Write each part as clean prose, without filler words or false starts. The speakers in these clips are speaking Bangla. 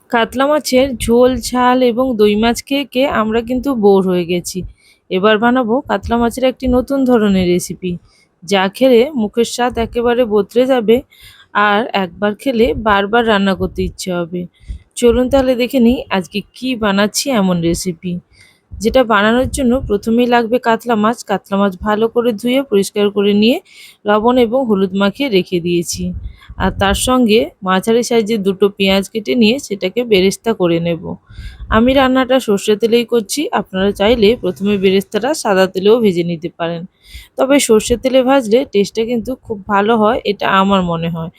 কাতলা মাছের ঝোল, ঝাল এবং দই মাছ খেয়ে খেয়ে আমরা কিন্তু বোর হয়ে গেছি। এবার বানাবো কাতলা মাছের একটি নতুন ধরনের রেসিপি, যা খেলে মুখের স্বাদ একেবারে বদলে যাবে আর একবার খেলে বারবার রান্না করতে ইচ্ছে হবে। চলুন তাহলে দেখে নিই আজকে কি বানাচ্ছি এমন রেসিপি। যেটা বানানোর জন্য প্রথমেই লাগবে কাতলা মাছ। কাতলা মাছ ভালো করে ধুয়ে পরিষ্কার করে নিয়ে লবণ এবং হলুদ মাখিয়ে রেখে দিয়েছি। আর তার সঙ্গে মাঝারি সাইজের দুটো পেঁয়াজ কেটে নিয়ে সেটাকে বেরেস্তা করে নেব। আমি রান্নাটা সর্ষের তেলেই করছি, আপনারা চাইলে প্রথমে বেরেস্তাটা সাদা তেলেও ভেজে নিতে পারেন। তবে সর্ষের তেলে ভাজলে টেস্টটা কিন্তু খুব ভালো হয়, এটা আমার মনে হয়।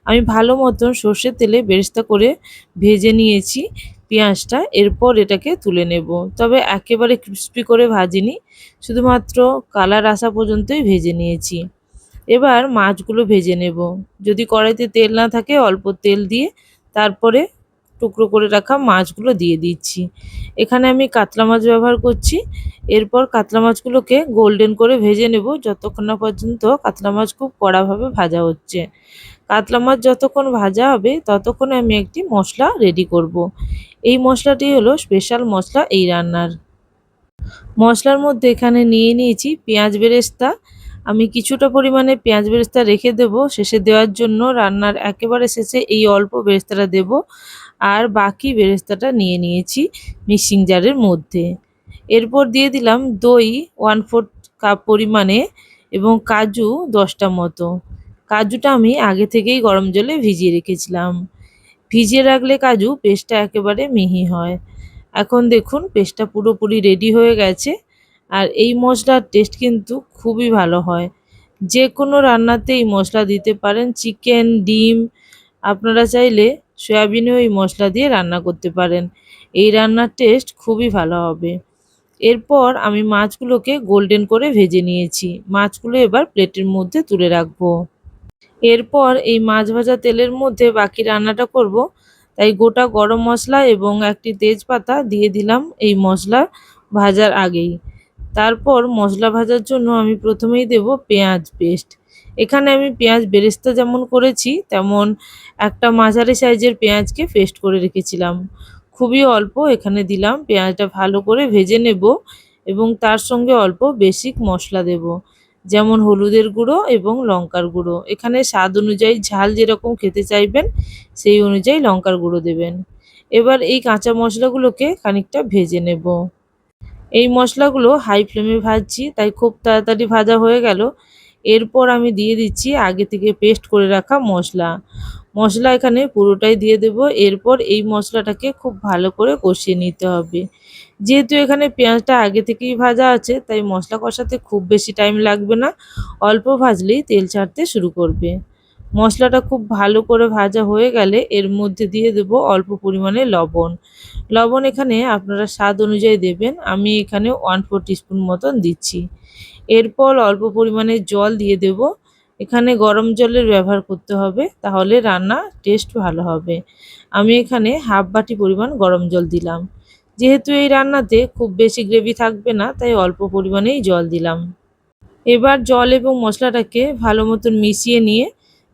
আমি ভালো মতন সর্ষের তেলে বেরেস্তা করে ভেজে নিয়েছি পেঁয়াজটা। এরপর এটাকে তুলে নেব। তবে একেবারে ক্রিস্পি করে ভাজিনি, শুধুমাত্র কালার আসা পর্যন্তই ভেজে নিয়েছি। এবার মাছগুলো ভেজে নেব। যদি কড়াইতে তেল না থাকে অল্প তেল দিয়ে তারপরে টুকরো করে রাখা মাছগুলো দিয়ে দিচ্ছি। এখানে আমি কাতলা মাছ ব্যবহার করছি। এরপর কাতলা মাছগুলোকে গোল্ডেন করে ভেজে নেব যতক্ষণ না পর্যন্ত কাতলা মাছ খুব কড়াভাবে ভাজা হচ্ছে। কাতলা মাছ যতক্ষণ ভাজা হবে ততক্ষণে আমি একটি মশলা রেডি করব। এই মশলাটি হলো স্পেশাল মশলা এই রান্নার। মশলার মধ্যে এখানে নিয়ে নিয়েছি পেঁয়াজ বেরেস্তা। আমি কিছুটা পরিমাণে পেঁয়াজ বেরেস্তা রেখে দেব শেষে দেওয়ার জন্য। রান্নার একেবারে শেষে এই অল্প বেরেস্তাটা দেব। আর বাকি বেরেস্তাটা নিয়ে নিয়েছি মিক্সিং জারের মধ্যে। এরপর দিয়ে দিলাম দই 1/4 কাপ পরিমাণে এবং কাজু 10টা মতো। কাজুটা আমি আগে থেকেই গরম জলে ভিজিয়ে রেখেছিলাম। ভিজিয়ে রাখলে কাজু পেস্টটা একেবারে মিহি হয়। এখন দেখুন পেস্টটা পুরোপুরি রেডি হয়ে গেছে। আর এই মশলার টেস্ট কিন্তু খুবই ভালো হয়। যে কোনো রান্নাতে এই মশলা দিতে পারেন, চিকেন, ডিম, আপনারা চাইলে সয়াবিনেও এই মশলা দিয়ে রান্না করতে পারেন। এই রান্নার টেস্ট খুবই ভালো হবে। এরপর আমি মাছগুলোকে গোল্ডেন করে ভেজে নিয়েছি। মাছগুলো এবার প্লেটের মধ্যে তুলে রাখবো। এরপর এই মাছ ভাজা তেলের মধ্যে বাকি রান্নাটা করব, তাই গোটা গরম মশলা এবং একটি তেজপাতা দিয়ে দিলাম এই মশলা ভাজার আগেই। তারপর মশলা ভাজার জন্য আমি প্রথমেই দেব পেঁয়াজ পেস্ট। এখানে আমি পেঁয়াজ বেরেস্তা যেমন করেছি তেমন একটা মাঝারি সাইজের পেঁয়াজকে পেস্ট করে রেখেছিলাম। খুবই অল্প এখানে দিলাম। পেঁয়াজটা ভালো করে ভেজে নেব এবং তার সঙ্গে অল্প বেসিক মশলা দেব, যেমন হলুদের গুঁড়ো এবং লঙ্কার গুঁড়ো। এখানে স্বাদ অনুযায়ী ঝাল যেরকম খেতে চাইবেন সেই অনুযায়ী লঙ্কার গুঁড়ো দেবেন। এবার এই কাঁচা মশলাগুলোকে খানিকটা ভেজে নেব। এই মশলাগুলো হাই ফ্লেমে ভাজছি, তাই খুব তাড়াতাড়ি ভাজা হয়ে গেল। এরপর আমি দিয়ে দিচ্ছি আগে থেকে পেস্ট করে রাখা মশলা। মশলা এখানে পুরোটাই দিয়ে দেব। এরপর এই মশলাটাকে খুব ভালো করে কষিয়ে নিতে হবে। যেহেতু এখানে পেঁয়াজটা আগে থেকেই ভাজা আছে তাই মশলা কষাতে খুব বেশি টাইম লাগবে না, অল্প ভাজলেই তেল ছাড়তে শুরু করবে। মশলাটা খুব ভালো করে ভাজা হয়ে গেলে এর মধ্যে দিয়ে দেব অল্প পরিমাণে লবণ। লবণ এখানে আপনারা স্বাদ অনুযায়ী দেবেন। আমি এখানে 1/4 টিস্পুন মতন দিচ্ছি। এরপর অল্প পরিমাণে জল দিয়ে দেব। এখানে গরম জলের ব্যবহার করতে হবে, তাহলে রান্না টেস্ট ভালো হবে। আমি এখানে হাফ বাটি পরিমাণ গরম জল দিলাম। যেহেতু এই রান্নাতে খুব বেশি গ্রেভি থাকবে না তাই অল্প পরিমাণেই জল দিলাম। এবার জল এবং মশলাটাকে ভালো মতন মিশিয়ে নিয়ে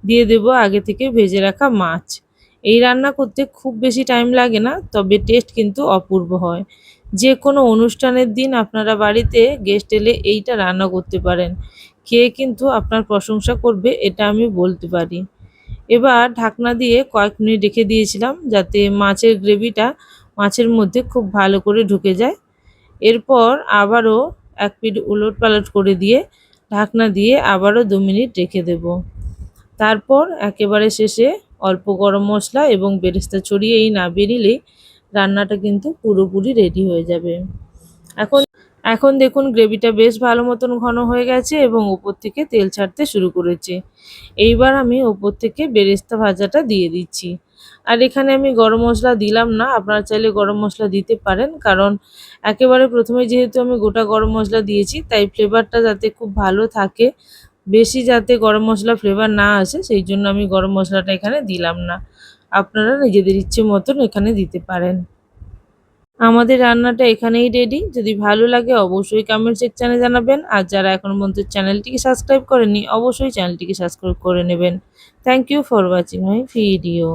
দিয়ে দেব আগে থেকে ভেজে রাখা মাছ। এই রান্না করতে খুব বেশি টাইম লাগে না, তবে টেস্ট কিন্তু অপূর্ব হয়। যে কোনো অনুষ্ঠানের দিন আপনারা বাড়িতে গেস্ট এলে এইটা রান্না করতে পারেন, খেয়ে কিন্তু আপনার প্রশংসা করবে, এটা আমি বলতে পারি। এবার ঢাকনা দিয়ে কয়েক মিনিট রেখে দিয়েছিলাম যাতে মাছের গ্রেভিটা মাছের মধ্যে খুব ভালো করে ঢুকে যায়। এরপর আবারও এক পিঠ উলটপালট করে দিয়ে ঢাকনা দিয়ে আবারও 2 মিনিট রেখে দেব। তারপর একেবারে শেষে অল্প গরম মশলা এবং বেরেস্তা ছড়িয়ে নামিয়ে নিলেই রান্নাটা কিন্তু পুরোপুরি রেডি হয়ে যাবে। এখন এখন দেখুন গ্রেভিটা বেশ ভালো মতন ঘন হয়ে গেছে এবং উপর থেকে তেল ছাড়তে শুরু করেছে। এইবার আমি উপর থেকে বেরেস্তা ভাজাটা দিয়ে দিচ্ছি। আর এখানে আমি গরম মশলা দিলাম না, আপনারা চাইলে গরম মশলা দিতে পারেন, কারণ একেবারে প্রথমে যেহেতু আমি গোটা গরম মশলা দিয়েছি তাই ফ্লেভারটা যাতে খুব ভালো থাকে, বেশি যাতে গরম মশলা ফ্লেভার না আসে সেই জন্য আমি গরম মশলাটা এখানে দিলাম না। আপনারা নিজেদের ইচ্ছে মতন এখানে দিতে পারেন। আমাদের রান্নাটা এখানেই রেডি। যদি ভালো লাগে অবশ্যই কমেন্ট সেকশানে জানাবেন। আর যারা এখনো পর্যন্ত চ্যানেলটিকে সাবস্ক্রাইব করেননি অবশ্যই চ্যানেলটিকে সাবস্ক্রাইব করে নেবেন। Thank you for watching my video.